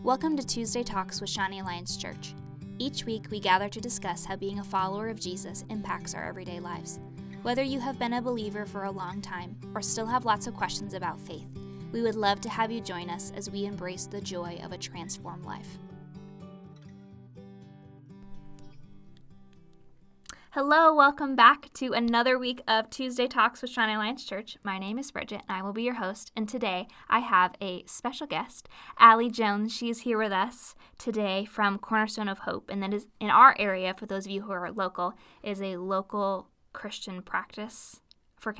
Welcome to Tuesday Talks with Shawnee Alliance Church. Each week, we gather to discuss how being a follower of Jesus impacts our everyday lives. Whether you have been a believer for a long time or still have lots of questions about faith, we would love to have you join us as we embrace the joy of a transformed life. Hello, welcome back to another week of Tuesday Talks with Shawnee Alliance Church. My name is Bridgett, and I will be your host. And today, I have a special guest, Allison.Jones. She is here with us today from Cornerstone of Hope, and that is in our area. For those of you who are local, is a local Christian practice for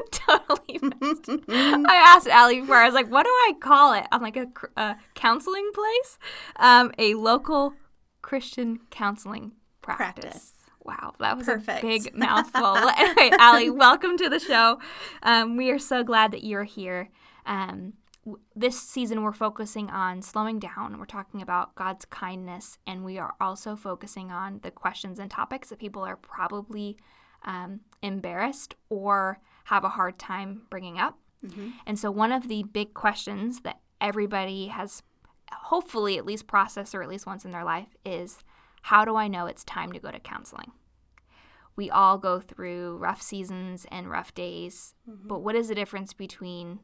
Totally missed. I asked Allie before. I was like, "What do I call it?" I'm like a counseling place, a local Christian counseling practice. Wow, that was Perfect. A big mouthful. Anyway, Allie, welcome to the show. We are so glad that you're here. This season, we're focusing on slowing down. We're talking about God's kindness, and we are also focusing on the questions and topics that people are probably embarrassed or have a hard time bringing up. Mm-hmm. And so one of the big questions that everybody has hopefully at least processed or at least once in their life is, how do I know it's time to go to counseling? We all go through rough seasons and rough days, but what is the difference between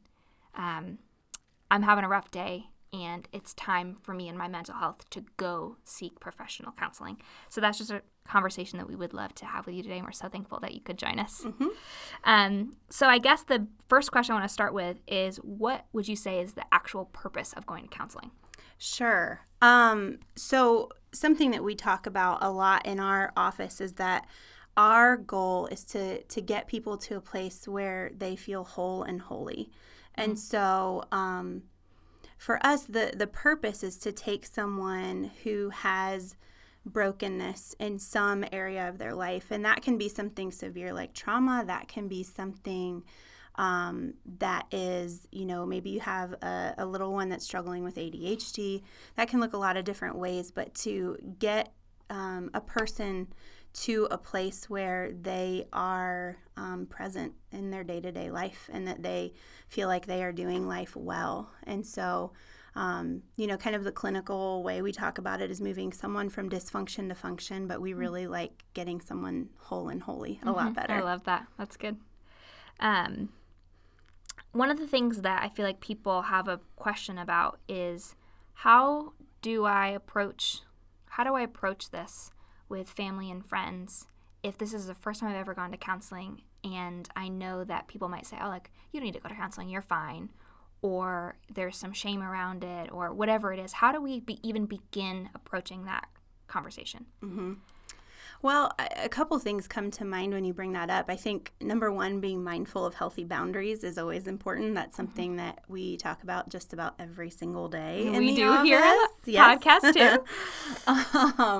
I'm having a rough day and it's time for me and my mental health to go seek professional counseling? So that's just a conversation that we would love to have with you today, and we're so thankful that you could join us. So I guess the first question I want to start with is, what would you say is the actual purpose of going to counseling? Sure. So something that we talk about a lot in our office is that our goal is to get people to a place where they feel whole and holy. And so for us, the purpose is to take someone who has brokenness in some area of their life. And that can be something severe like trauma. That can be something that is, maybe you have a little one that's struggling with ADHD. That can look a lot of different ways, but to get a person to a place where they are present in their day-to-day life and that they feel like they are doing life well. And so, kind of the clinical way we talk about it is moving someone from dysfunction to function, but we really like getting someone whole and holy a lot better. I love that. That's good. One of the things that I feel like people have a question about is, how do I approach this with family and friends if this is the first time I've ever gone to counseling, and I know that people might say, you don't need to go to counseling, you're fine, or there's some shame around it, or whatever it is. How do we even begin approaching that conversation? Mm-hmm. Well, a couple things come to mind when you bring that up. I think, number one, being mindful of healthy boundaries is always important. That's something that we talk about just about every single day in the office. Here on the podcast,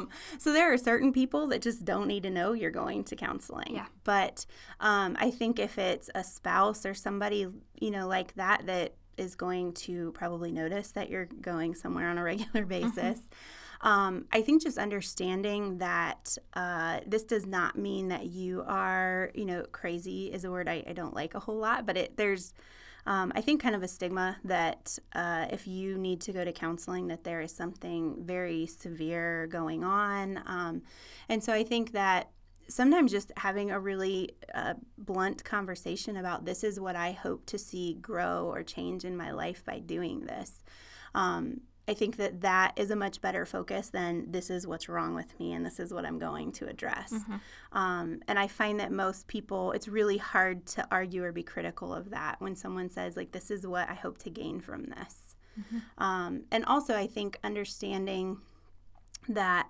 too. So there are certain people that just don't need to know you're going to counseling. Yeah. But I think if it's a spouse or somebody, like that is going to probably notice that you're going somewhere on a regular basis. I think just understanding that this does not mean that you are, crazy is a word I don't like a whole lot, but there's, I think, kind of a stigma that if you need to go to counseling, that there is something very severe going on. And so I think that sometimes just having a really blunt conversation about, this is what I hope to see grow or change in my life by doing this. I think that is a much better focus than, this is what's wrong with me and this is what I'm going to address. And I find that most people, it's really hard to argue or be critical of that when someone says, this is what I hope to gain from this. And also, I think understanding that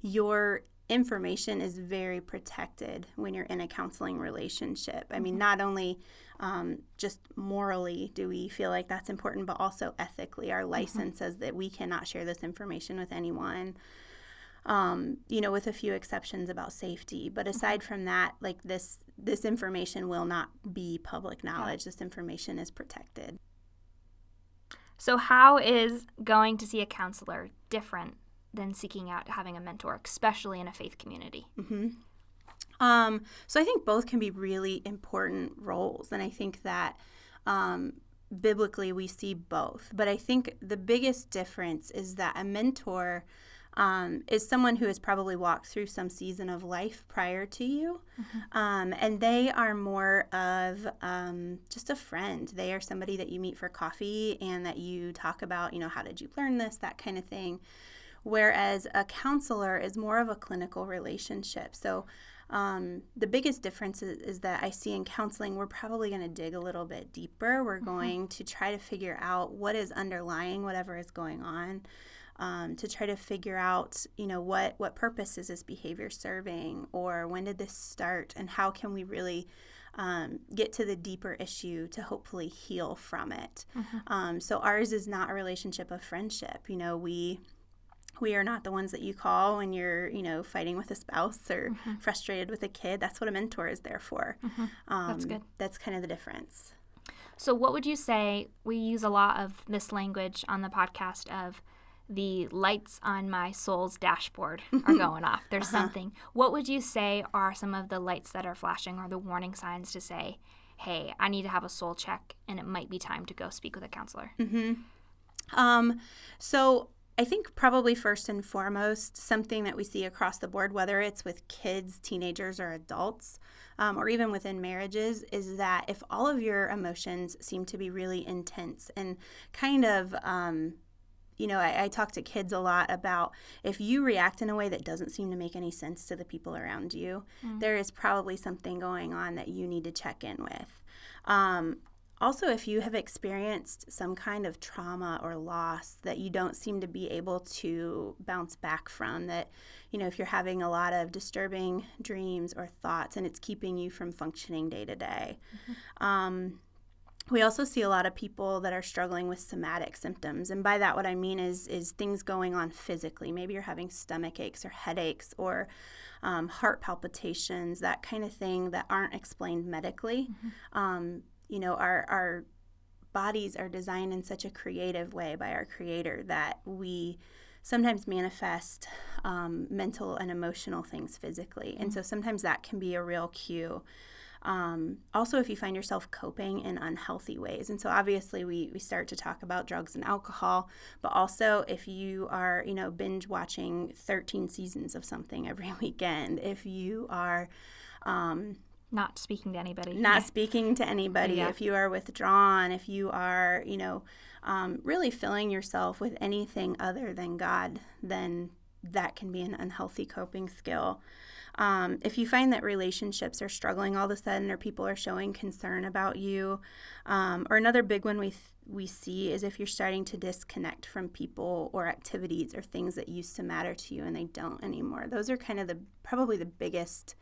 your information is very protected when you're in a counseling relationship. I mean, not only just morally do we feel like that's important, but also ethically. Our license says that we cannot share this information with anyone, with a few exceptions about safety. But aside from that, this information will not be public knowledge. This information is protected. So how is going to see a counselor different than seeking out having a mentor, especially in a faith community? So I think both can be really important roles. And I think that biblically we see both. But I think the biggest difference is that a mentor is someone who has probably walked through some season of life prior to you. And they are more of just a friend. They are somebody that you meet for coffee and that you talk about, how did you learn this, that kind of thing. Whereas a counselor is more of a clinical relationship. So the biggest difference is that I see in counseling, we're probably going to dig a little bit deeper. We're going to try to figure out what is underlying whatever is going on. To try to figure out, what purpose is this behavior serving, or when did this start, and how can we really get to the deeper issue to hopefully heal from it. So ours is not a relationship of friendship. We are not the ones that you call when you're, fighting with a spouse or frustrated with a kid. That's what a mentor is there for. That's good. That's kind of the difference. So what would you say, we use a lot of this language on the podcast of the lights on my soul's dashboard are going off. There's something. What would you say are some of the lights that are flashing or the warning signs to say, hey, I need to have a soul check and it might be time to go speak with a counselor? So I think probably first and foremost, something that we see across the board, whether it's with kids, teenagers, or adults, or even within marriages, is that if all of your emotions seem to be really intense and kind of I talk to kids a lot about if you react in a way that doesn't seem to make any sense to the people around you, there is probably something going on that you need to check in with. Also, if you have experienced some kind of trauma or loss that you don't seem to be able to bounce back from, that, if you're having a lot of disturbing dreams or thoughts and it's keeping you from functioning day to day. We also see a lot of people that are struggling with somatic symptoms. And by that, what I mean is things going on physically. Maybe you're having stomach aches or headaches or heart palpitations, that kind of thing that aren't explained medically. Our bodies are designed in such a creative way by our Creator that we sometimes manifest mental and emotional things physically. And so sometimes that can be a real cue. Also, if you find yourself coping in unhealthy ways. And so obviously we start to talk about drugs and alcohol, but also if you are, binge watching 13 seasons of something every weekend, if you are not speaking to anybody. Yeah. If you are withdrawn, if you are, really filling yourself with anything other than God, then that can be an unhealthy coping skill. If you find that relationships are struggling all of a sudden, or people are showing concern about you, or another big one we see is if you're starting to disconnect from people or activities or things that used to matter to you and they don't anymore. Those are kind of probably the biggest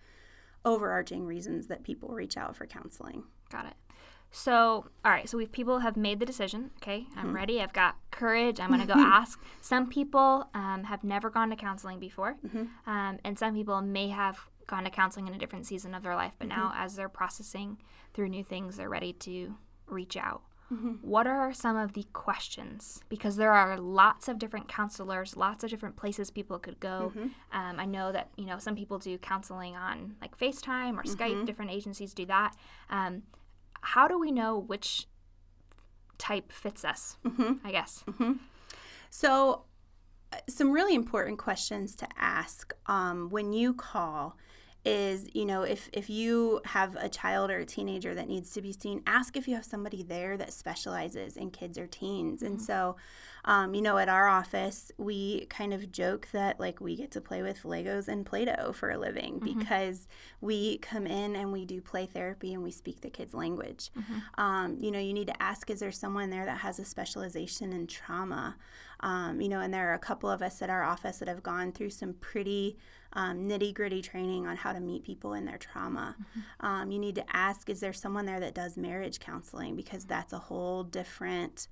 overarching reasons that people reach out for counseling. Got it. So, all right, so people have made the decision. Okay, I'm ready. I've got courage. I'm going to go ask. Some people have never gone to counseling before, and some people may have gone to counseling in a different season of their life, but now as they're processing through new things, they're ready to reach out. What are some of the questions? Because there are lots of different counselors, lots of different places people could go. I know that, some people do counseling on like FaceTime or Skype. Different agencies do that. How do we know which type fits us, I guess? So some really important questions to ask when you call is, if you have a child or a teenager that needs to be seen, ask if you have somebody there that specializes in kids or teens. And so, at our office, we kind of joke that we get to play with Legos and Play-Doh for a living because we come in and we do play therapy and we speak the kids' language. You need to ask, is there someone there that has a specialization in trauma? And there are a couple of us at our office that have gone through some pretty nitty-gritty training on how to meet people in their trauma. You need to ask, is there someone there that does marriage counseling? Because that's a whole different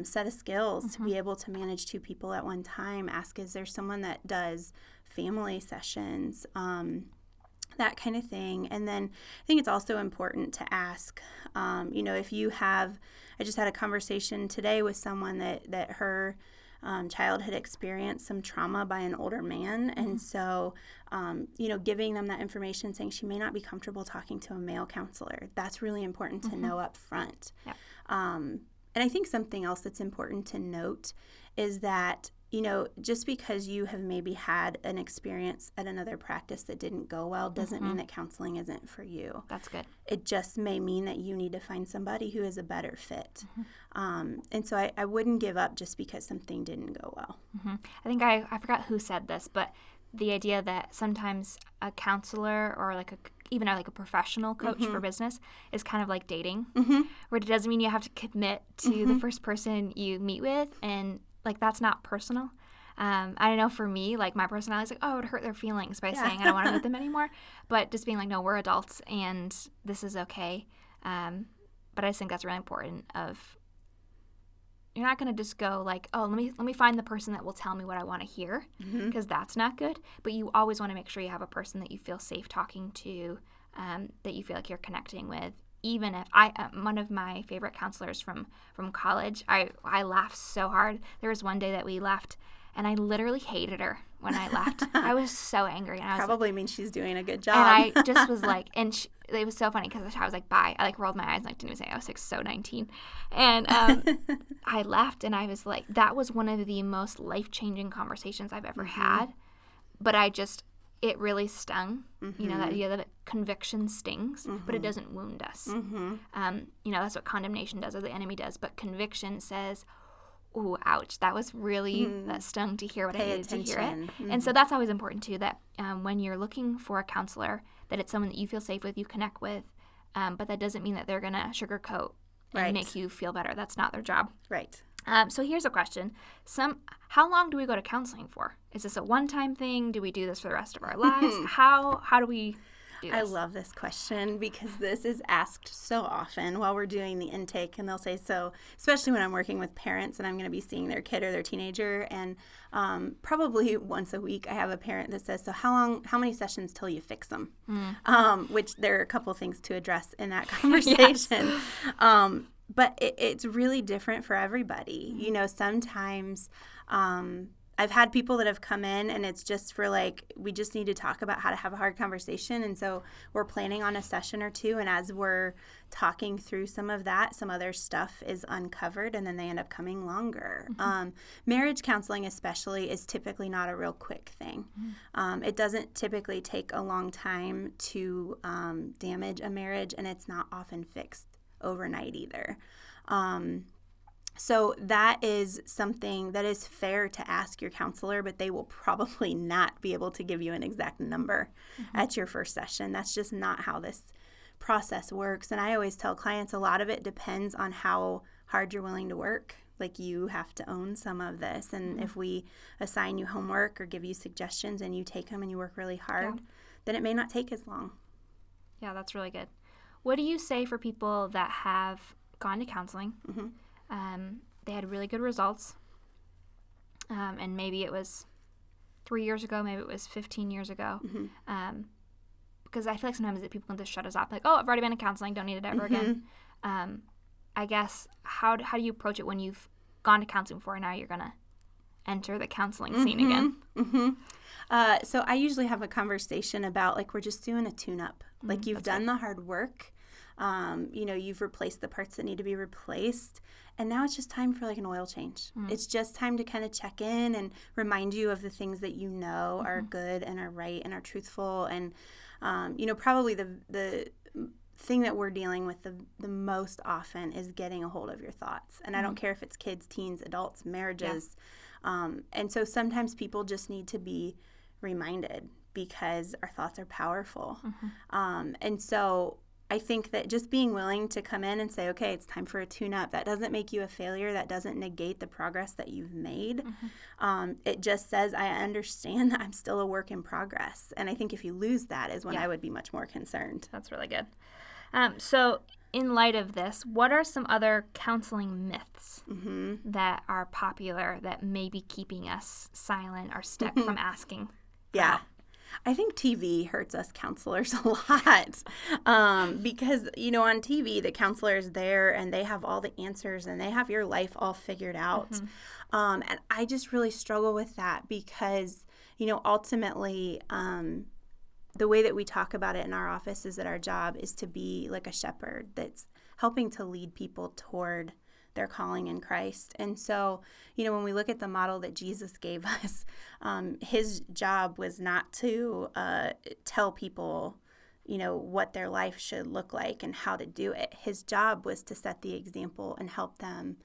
set of skills to be able to manage two people at one time. Ask, is there someone that does family sessions? That kind of thing. And then I think it's also important to ask, if you have, I just had a conversation today with someone that her child had experienced some trauma by an older man. And so, giving them that information, saying she may not be comfortable talking to a male counselor, that's really important to know up front. Yep. And I think something else that's important to note is that, just because you have maybe had an experience at another practice that didn't go well doesn't mean that counseling isn't for you. That's good. It just may mean that you need to find somebody who is a better fit. And so I wouldn't give up just because something didn't go well. I think I forgot who said this, but the idea that sometimes a counselor or even a professional coach for business is kind of like dating, where it doesn't mean you have to commit to the first person you meet with, and that's not personal. I know for me, my personality is oh, I would hurt their feelings by saying I don't want to meet them anymore, but just being no, we're adults and this is okay. But I just think that's really important. You're not going to just go oh, let me find the person that will tell me what I want to hear, because that's not good. But you always want to make sure you have a person that you feel safe talking to, that you feel like you're connecting with. Even if one of my favorite counselors from college, I laughed so hard. There was one day that we left, and I literally hated her when I left. I was so angry. And I was probably means she's doing a good job. And I just was it was so funny because I was bye. I rolled my eyes and didn't even say I was so 19. And I left, and I was that was one of the most life-changing conversations I've ever had. But it really stung, that idea that conviction stings, but it doesn't wound us. That's what condemnation does, or the enemy does. But conviction says, ooh, ouch, that was really, that stung to hear what I needed to hear it. And so that's always important too, that when you're looking for a counselor, that it's someone that you feel safe with, you connect with, but that doesn't mean that they're going to sugarcoat and make you feel better. That's not their job. Right. So here's a question. How long do we go to counseling for? Is this a one-time thing? Do we do this for the rest of our lives? How do we do this? I love this question because this is asked so often while we're doing the intake, and they'll say so, especially when I'm working with parents and I'm going to be seeing their kid or their teenager, and probably once a week I have a parent that says, so how many sessions till you fix them? Which there are a couple things to address in that conversation. Yes. But it's really different for everybody. Sometimes I've had people that have come in and it's just for we just need to talk about how to have a hard conversation. And so we're planning on a session or two. And as we're talking through some of that, some other stuff is uncovered and then they end up coming longer. Marriage counseling especially is typically not a real quick thing. It doesn't typically take a long time to damage a marriage, and it's not often fixed overnight either. So that is something that is fair to ask your counselor, but they will probably not be able to give you an exact number at your first session. That's just not how this process works. And I always tell clients a lot of it depends on how hard you're willing to work. You have to own some of this. And if we assign you homework or give you suggestions and you take them and you work really hard, then it may not take as long. Yeah, that's really good. What do you say for people that have gone to counseling? They had really good results, and maybe it was 3 years ago, maybe it was 15 years ago, because I feel like sometimes people can just shut us off, oh, I've already been in counseling, don't need it ever again. I guess, how do you approach it when you've gone to counseling before and now you're going to enter the counseling scene again? So I usually have a conversation about, we're just doing a tune-up. You've done the hard work. You've replaced the parts that need to be replaced, and now it's just time for an oil change. It's just time to kind of check in and remind you of the things that are good and are right and are truthful. And probably the thing that we're dealing with the most often is getting a hold of your thoughts. And I don't care if it's kids, teens, adults, marriages. And so sometimes people just need to be reminded because our thoughts are powerful. And so I think that just being willing to come in and say, okay, it's time for a tune-up, that doesn't make you a failure. That doesn't negate the progress that you've made. It just says, I understand that I'm still a work in progress. And I think if you lose that is when I would be much more concerned. That's really good. So in light of this, what are some other counseling myths that are popular that may be keeping us silent or stuck from asking? Yeah. I think TV hurts us counselors a lot because, on TV, the counselor is there and they have all the answers and they have your life all figured out. And I just really struggle with that because, ultimately, the way that we talk about it in our office is that our job is to be like a shepherd that's helping to lead people toward their calling in Christ. And so, when we look at the model that Jesus gave us, his job was not to tell people, what their life should look like and how to do it. His job was to set the example and help them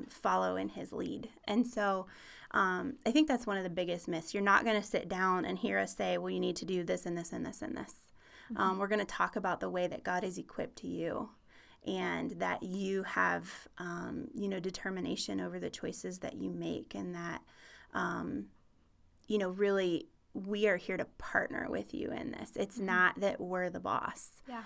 follow in his lead. And so I think that's one of the biggest myths. You're not going to sit down and hear us say, well, you need to do this and this and this and this. We're going to talk about the way that God has equipped you and that you have, determination over the choices that you make, and that, really we are here to partner with you in this. It's not that we're the boss. Yeah.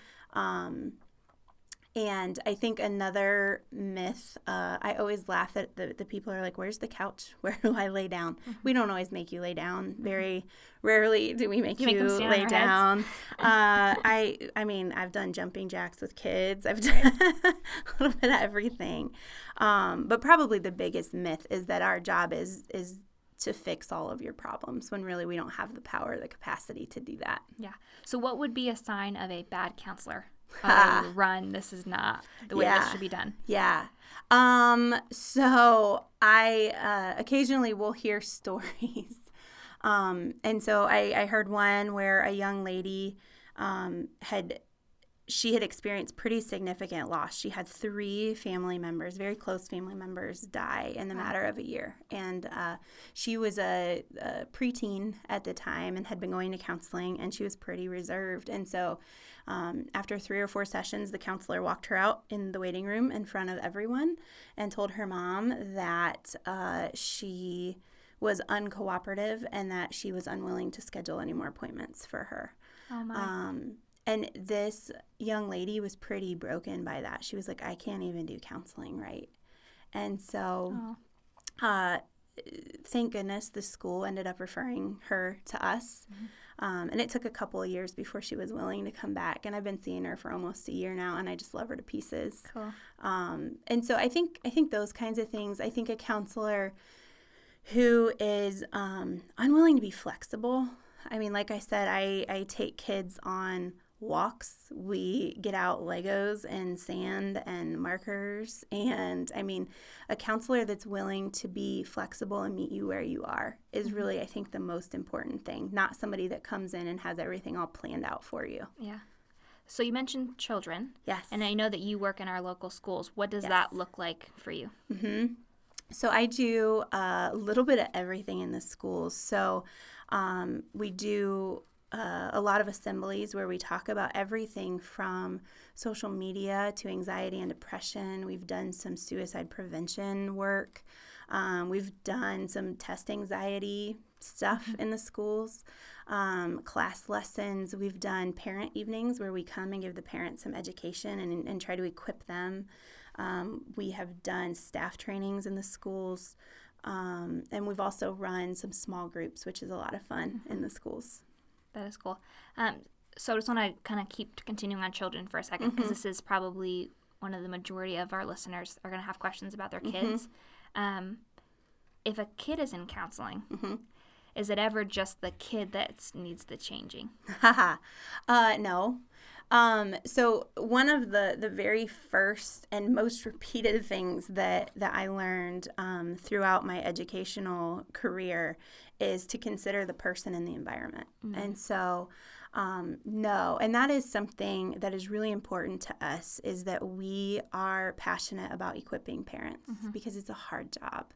And I think another myth, I always laugh at the people are like, where's the couch? Where do I lay down? We don't always make you lay down. Very rarely do we make you lay down. I mean, I've done jumping jacks with kids. I've done a little bit of everything. But probably the biggest myth is that our job is to fix all of your problems, when really we don't have the power or the capacity to do that. Yeah. So what would be a sign of a bad counselor? Run, this is not the way this should be done. Yeah. So I occasionally will hear stories. And so I heard one where a young lady had experienced pretty significant loss. She had 3 family members, very close family members, die in the matter of a year. And she was a preteen at the time and had been going to counseling, and she was pretty reserved. And so after 3 or 4 sessions, the counselor walked her out in the waiting room in front of everyone and told her mom that she was uncooperative and that she was unwilling to schedule any more appointments for her. Oh my. And this young lady was pretty broken by that. She was like, I can't even do counseling right. And so thank goodness the school ended up referring her to us. And it took a couple of years before she was willing to come back. And I've been seeing her for almost a year now, and I just love her to pieces. Cool. And so I think those kinds of things. I think a counselor who is unwilling to be flexible. I mean, like I said, I take kids on walks. We get out Legos and sand and markers. And I mean, a counselor that's willing to be flexible and meet you where you are is really, I think, the most important thing. Not somebody that comes in and has everything all planned out for you. Yeah. So you mentioned children. Yes. And I know that you work in our local schools. What does that look like for you? So I do a little bit of everything in the schools. So we do a lot of assemblies where we talk about everything from social media to anxiety and depression. We've done some suicide prevention work. We've done some test anxiety stuff in the schools, class lessons. We've done parent evenings where we come and give the parents some education and try to equip them. We have done staff trainings in the schools. And we've also run some small groups, which is a lot of fun in the schools. That is cool. So I just want to kind of keep continuing on children for a second, because this is probably one of the majority of our listeners are going to have questions about their kids. If a kid is in counseling, is it ever just the kid that needs the changing? No. So one of the very first and most repeated things that I learned throughout my educational career is to consider the person in the environment. And so no, and that is something that is really important to us, is that we are passionate about equipping parents because it's a hard job.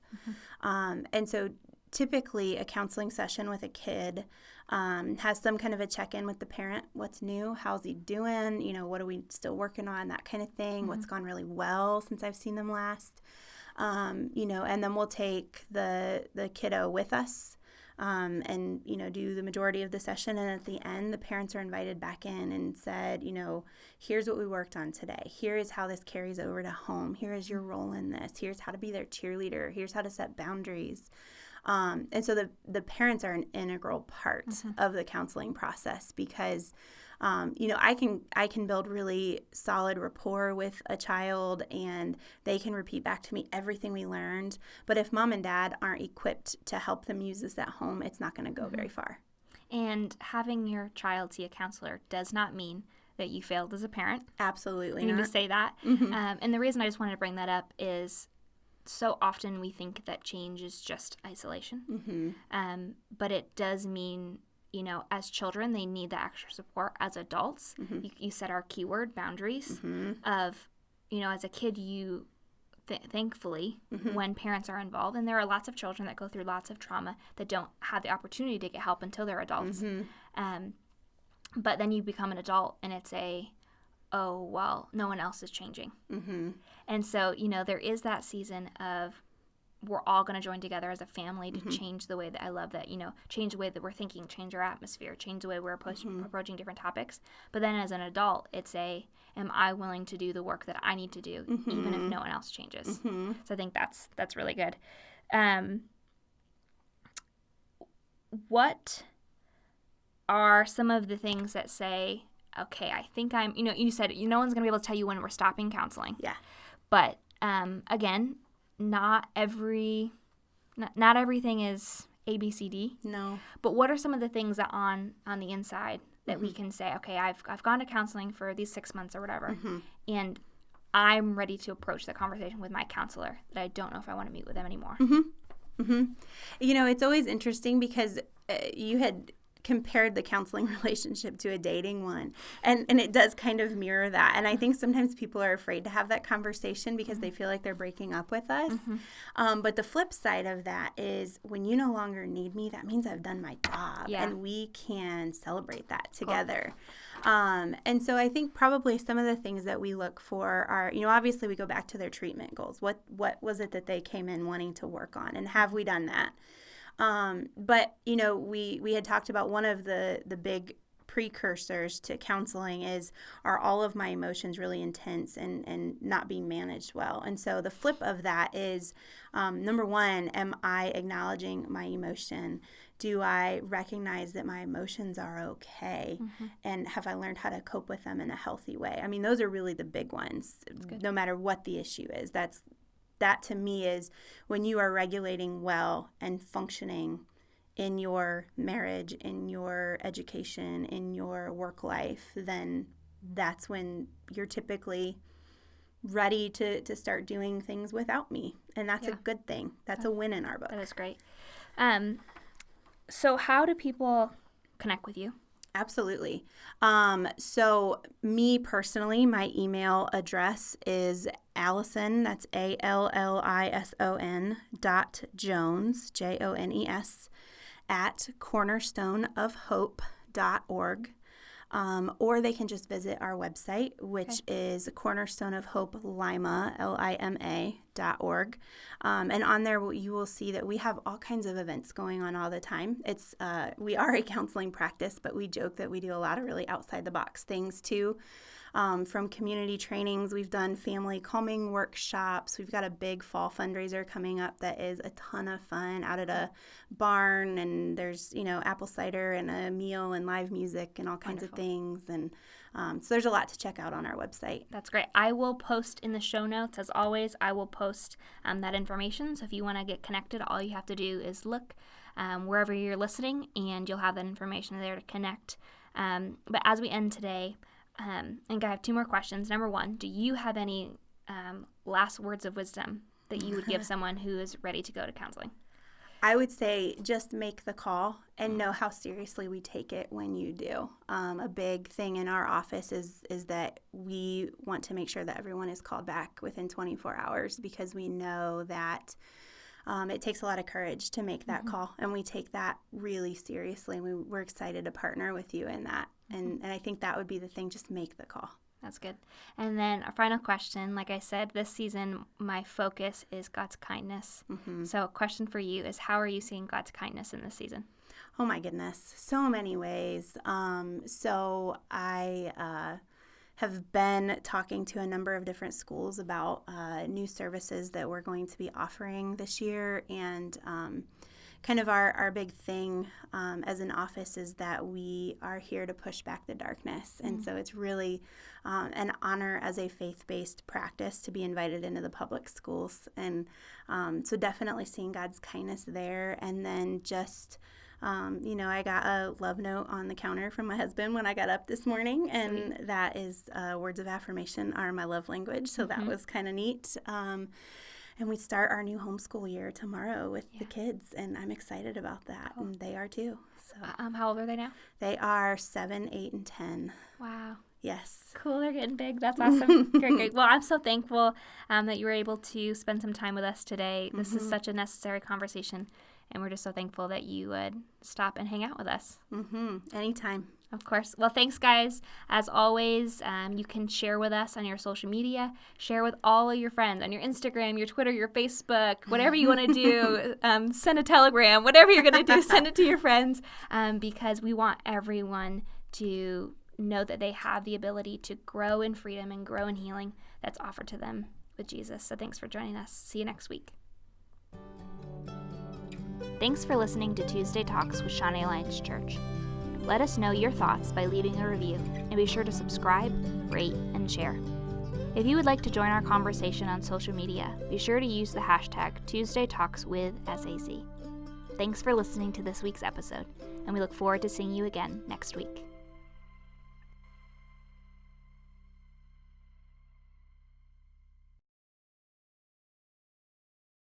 And so typically a counseling session with a kid has some kind of a check-in with the parent. What's new? How's he doing? What are we still working on? That kind of thing. What's gone really well since I've seen them last? And then we'll take the kiddo with us and, do the majority of the session. And at the end, the parents are invited back in and said, here's what we worked on today. Here is how this carries over to home. Here is your role in this. Here's how to be their cheerleader. Here's how to set boundaries. And so the parents are an integral part of the counseling process because, I can build really solid rapport with a child and they can repeat back to me everything we learned. But if mom and dad aren't equipped to help them use this at home, it's not going to go very far. And having your child see a counselor does not mean that you failed as a parent. Absolutely I need not. to say that. And the reason I just wanted to bring that up is so often we think that change is just isolation. But it does mean, as children, they need the extra support. As adults, you said our keyword, boundaries, of, as a kid, you thankfully, when parents are involved, and there are lots of children that go through lots of trauma that don't have the opportunity to get help until they're adults. But then you become an adult and it's oh, well, no one else is changing. And so, there is that season of we're all going to join together as a family to change the way that I love that, change the way that we're thinking, change our atmosphere, change the way we're approaching different topics. But then as an adult, it's am I willing to do the work that I need to do, even if no one else changes? So I think that's really good. What are some of the things that say, okay, I think I'm, you said no one's going to be able to tell you when we're stopping counseling. Yeah. But again, not everything is A, B, C, D. No. But what are some of the things that on the inside that we can say, okay, I've gone to counseling for these 6 months or whatever, and I'm ready to approach the conversation with my counselor that I don't know if I want to meet with them anymore. It's always interesting because you had compared the counseling relationship to a dating one. And it does kind of mirror that. And I think sometimes people are afraid to have that conversation because they feel like they're breaking up with us. But the flip side of that is when you no longer need me, that means I've done my job. Yeah. And we can celebrate that together. Cool. And so I think probably some of the things that we look for are, obviously we go back to their treatment goals. What was it that they came in wanting to work on? And have we done that? But, we had talked about one of the big precursors to counseling are all of my emotions really intense and not being managed well. And so the flip of that is, number one, am I acknowledging my emotion? Do I recognize that my emotions are okay? And have I learned how to cope with them in a healthy way? I mean, those are really the big ones, no matter what the issue is. That to me is when you are regulating well and functioning in your marriage, in your education, in your work life, then that's when you're typically ready to start doing things without me. And that's a good thing. That's a win in our book. That is great. So how do people connect with you? Absolutely. So me personally, my email address is Allison, that's ALLISON .Jones, JONES, at cornerstoneofhope.org. Or they can just visit our website, which is Cornerstone of Hope Lima, LIMA.org. And on there, you will see that we have all kinds of events going on all the time. We are a counseling practice, but we joke that we do a lot of really outside-the-box things, too. From community trainings, we've done family calming workshops. We've got a big fall fundraiser coming up that is a ton of fun out at a barn, and there's, apple cider and a meal and live music and all kinds of things. And so there's a lot to check out on our website. That's great. I will post in the show notes, as always, I will post that information. So if you want to get connected, all you have to do is look wherever you're listening, and you'll have that information there to connect. But as we end today, and I have 2 more questions. Number 1, do you have any last words of wisdom that you would give someone who is ready to go to counseling? I would say just make the call and know how seriously we take it when you do. A big thing in our office is that we want to make sure that everyone is called back within 24 hours because we know that it takes a lot of courage to make that call, and we take that really seriously. We're excited to partner with you in that. And I think that would be the thing, just make the call. That's good. And then our final question, like I said, this season, my focus is God's kindness. So a question for you is, how are you seeing God's kindness in this season? Oh, my goodness. So many ways. So I have been talking to a number of different schools about new services that we're going to be offering this year, and kind of our big thing as an office is that we are here to push back the darkness. And so it's really an honor as a faith-based practice to be invited into the public schools. And so definitely seeing God's kindness there. And then just, I got a love note on the counter from my husband when I got up this morning. And Sweet. that is words of affirmation are my love language. So that was kind of neat. And we start our new homeschool year tomorrow with the kids, and I'm excited about that, and they are too. So, how old are they now? they are 7, 8, and 10. Wow. Yes. Cool, they're getting big. That's awesome. Great. Well, I'm so thankful that you were able to spend some time with us today. This is such a necessary conversation, and we're just so thankful that you would stop and hang out with us. Anytime. Of course. Well, thanks, guys. As always, you can share with us on your social media. Share with all of your friends on your Instagram, your Twitter, your Facebook, whatever you want to do. Send a telegram, whatever you're going to do, send it to your friends because we want everyone to know that they have the ability to grow in freedom and grow in healing that's offered to them with Jesus. So thanks for joining us. See you next week. Thanks for listening to Tuesday Talks with Shawnee Alliance Church. Let us know your thoughts by leaving a review, and be sure to subscribe, rate, and share. If you would like to join our conversation on social media, be sure to use the hashtag TuesdayTalksWithSAC. Thanks for listening to this week's episode, and we look forward to seeing you again next week.